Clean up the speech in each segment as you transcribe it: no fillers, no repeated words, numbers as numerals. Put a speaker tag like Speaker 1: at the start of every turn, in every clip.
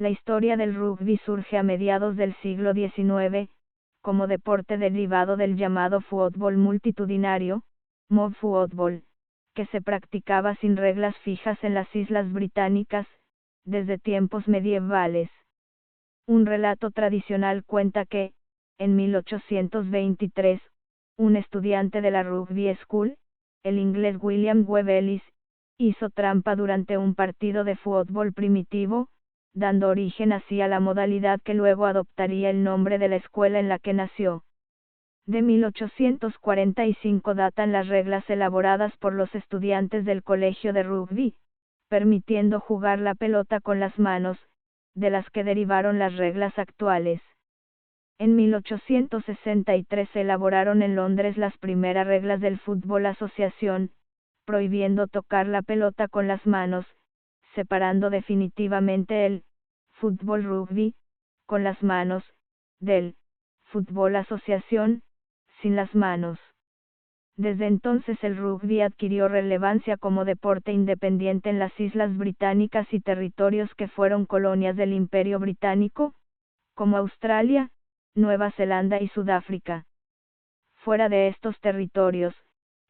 Speaker 1: La historia del rugby surge a mediados del siglo XIX, como deporte derivado del llamado fútbol multitudinario, mob football, que se practicaba sin reglas fijas en las Islas Británicas, desde tiempos medievales. Un relato tradicional cuenta que, en 1823, un estudiante de la Rugby School, el inglés William Webb Ellis, hizo trampa durante un partido de fútbol primitivo, dando origen así a la modalidad que luego adoptaría el nombre de la escuela en la que nació. De 1845 datan las reglas elaboradas por los estudiantes del colegio de rugby, permitiendo jugar la pelota con las manos, de las que derivaron las reglas actuales. En 1863 se elaboraron en Londres las primeras reglas del Football Association, prohibiendo tocar la pelota con las manos, separando definitivamente el fútbol rugby, con las manos, del Football Association, sin las manos. Desde entonces el rugby adquirió relevancia como deporte independiente en las Islas Británicas y territorios que fueron colonias del Imperio Británico, como Australia, Nueva Zelanda y Sudáfrica. Fuera de estos territorios,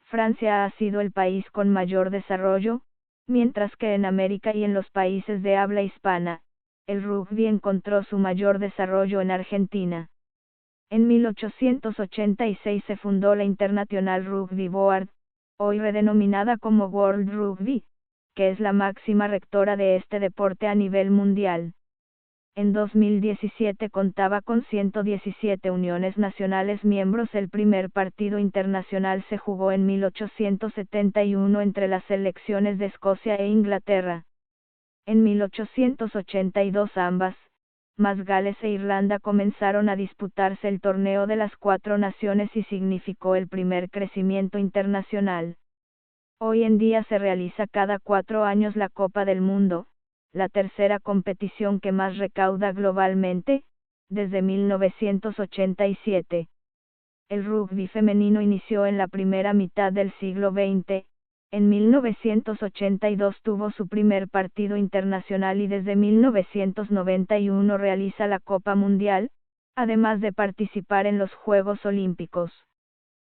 Speaker 1: Francia ha sido el país con mayor desarrollo, mientras que en América y en los países de habla hispana, el rugby encontró su mayor desarrollo en Argentina. En 1886 se fundó la International Rugby Board, hoy redenominada como World Rugby, que es la máxima rectora de este deporte a nivel mundial. En 2017 contaba con 117 uniones nacionales miembros. El primer partido internacional se jugó en 1871 entre las selecciones de Escocia e Inglaterra. En 1882 ambas, más Gales e Irlanda, comenzaron a disputarse el torneo de las 4 naciones y significó el primer crecimiento internacional. Hoy en día se realiza cada 4 años la Copa del Mundo, la tercera competición que más recauda globalmente, desde 1987. El rugby femenino inició en la primera mitad del siglo XX, en 1982 tuvo su primer partido internacional y desde 1991 realiza la Copa Mundial, además de participar en los Juegos Olímpicos.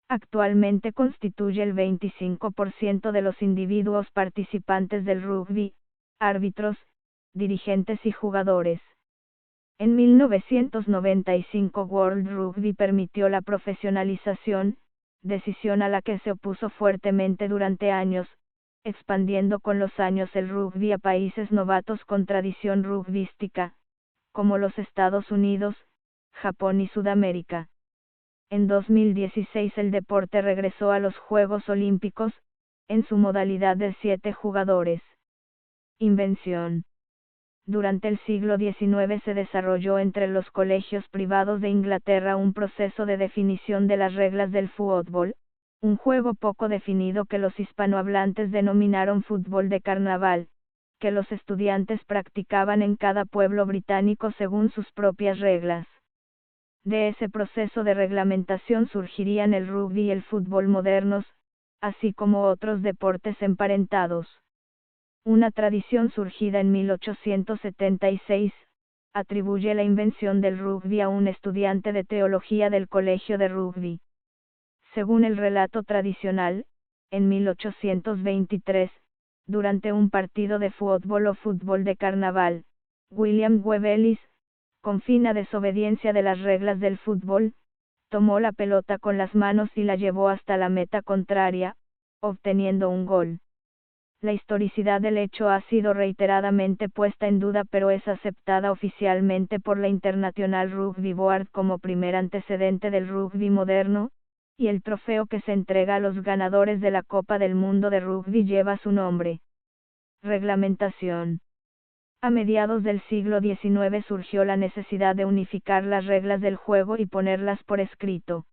Speaker 1: Actualmente constituye el 25% de los individuos participantes del rugby, árbitros, dirigentes y jugadores. En 1995 World Rugby permitió la profesionalización, decisión a la que se opuso fuertemente durante años, expandiendo con los años el rugby a países novatos con tradición rugbística, como los Estados Unidos, Japón y Sudamérica. En 2016 el deporte regresó a los Juegos Olímpicos, en su modalidad de 7 jugadores. Invención. Durante el siglo XIX se desarrolló entre los colegios privados de Inglaterra un proceso de definición de las reglas del fútbol, un juego poco definido que los hispanohablantes denominaron fútbol de carnaval, que los estudiantes practicaban en cada pueblo británico según sus propias reglas. De ese proceso de reglamentación surgirían el rugby y el fútbol modernos, así como otros deportes emparentados. Una tradición surgida en 1876, atribuye la invención del rugby a un estudiante de teología del colegio de rugby. Según el relato tradicional, en 1823, durante un partido de fútbol o fútbol de carnaval, William Webb Ellis, con fina desobediencia de las reglas del fútbol, tomó la pelota con las manos y la llevó hasta la meta contraria, obteniendo un gol. La historicidad del hecho ha sido reiteradamente puesta en duda, pero es aceptada oficialmente por la International Rugby Board como primer antecedente del rugby moderno, y el trofeo que se entrega a los ganadores de la Copa del Mundo de Rugby lleva su nombre. Reglamentación. A mediados del siglo XIX surgió la necesidad de unificar las reglas del juego y ponerlas por escrito.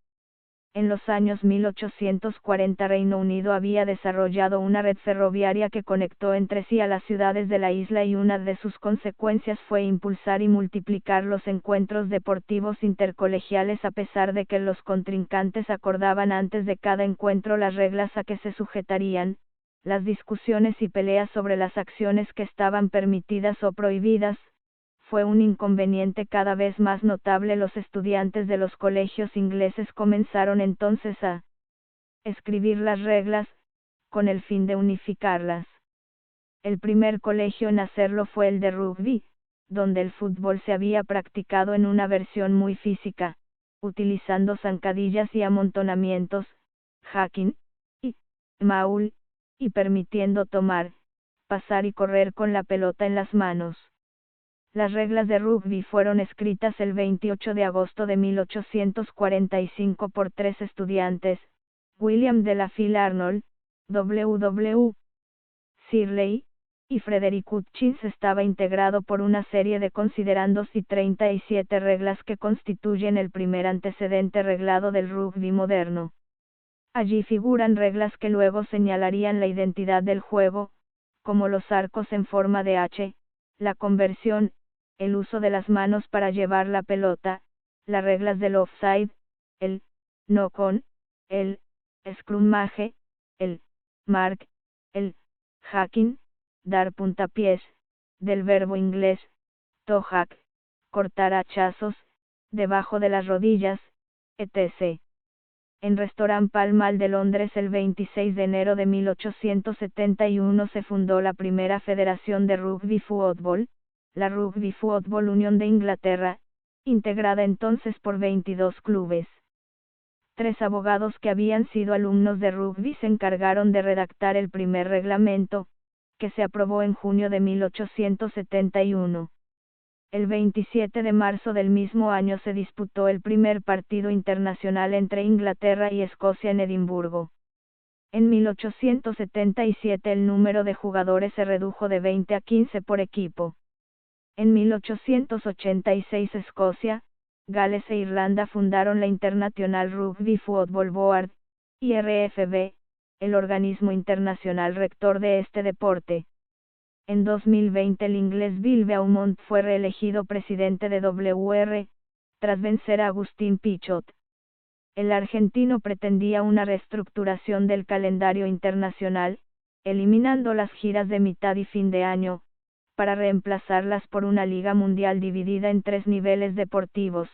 Speaker 1: En los años 1840 Reino Unido había desarrollado una red ferroviaria que conectó entre sí a las ciudades de la isla y una de sus consecuencias fue impulsar y multiplicar los encuentros deportivos intercolegiales a pesar de que los contrincantes acordaban antes de cada encuentro las reglas a que se sujetarían. Las discusiones y peleas sobre las acciones que estaban permitidas o prohibidas, fue un inconveniente cada vez más notable. Los estudiantes de los colegios ingleses comenzaron entonces a escribir las reglas, con el fin de unificarlas. El primer colegio en hacerlo fue el de rugby, donde el fútbol se había practicado en una versión muy física, utilizando zancadillas y amontonamientos, hacking, y maul, y permitiendo tomar, pasar y correr con la pelota en las manos. Las reglas de rugby fueron escritas el 28 de agosto de 1845 por tres estudiantes, William de la Fille Arnold, W.W. Searley, y Frederick Hutchins. Estaba integrado por una serie de considerandos y 37 reglas que constituyen el primer antecedente reglado del rugby moderno. Allí figuran reglas que luego señalarían la identidad del juego, como los arcos en forma de H, la conversión, el uso de las manos para llevar la pelota, las reglas del offside, el knock-on, el scrummage, el mark, el hacking, dar puntapiés, del verbo inglés, to hack, cortar hachazos, debajo de las rodillas, etc. En Restaurant Pall Mall de Londres el 26 de enero de 1871 se fundó la primera federación de rugby fútbol, la Rugby Football Union de Inglaterra, integrada entonces por 22 clubes. Tres abogados que habían sido alumnos de rugby se encargaron de redactar el primer reglamento, que se aprobó en junio de 1871. El 27 de marzo del mismo año se disputó el primer partido internacional entre Inglaterra y Escocia en Edimburgo. En 1877 el número de jugadores se redujo de 20 a 15 por equipo. En 1886 Escocia, Gales e Irlanda fundaron la International Rugby Football Board, IRFB, el organismo internacional rector de este deporte. En 2020 el inglés Bill Beaumont fue reelegido presidente de WR, tras vencer a Agustín Pichot. El argentino pretendía una reestructuración del calendario internacional, eliminando las giras de mitad y fin de año, para reemplazarlas por una liga mundial dividida en tres niveles deportivos,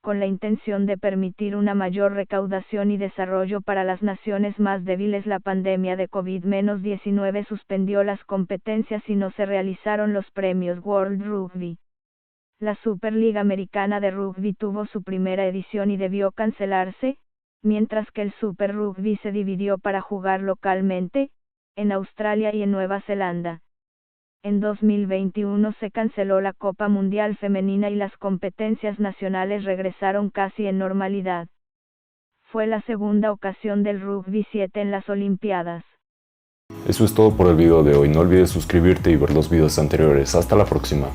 Speaker 1: con la intención de permitir una mayor recaudación y desarrollo para las naciones más débiles. La pandemia de COVID-19 suspendió las competencias y no se realizaron los premios World Rugby. La Superliga Americana de Rugby tuvo su primera edición y debió cancelarse, mientras que el Super Rugby se dividió para jugar localmente, en Australia y en Nueva Zelanda. En 2021 se canceló la Copa Mundial Femenina y las competencias nacionales regresaron casi en normalidad. Fue la segunda ocasión del Rugby 7 en las Olimpiadas.
Speaker 2: Eso es todo por el video de hoy. No olvides suscribirte y ver los videos anteriores. Hasta la próxima.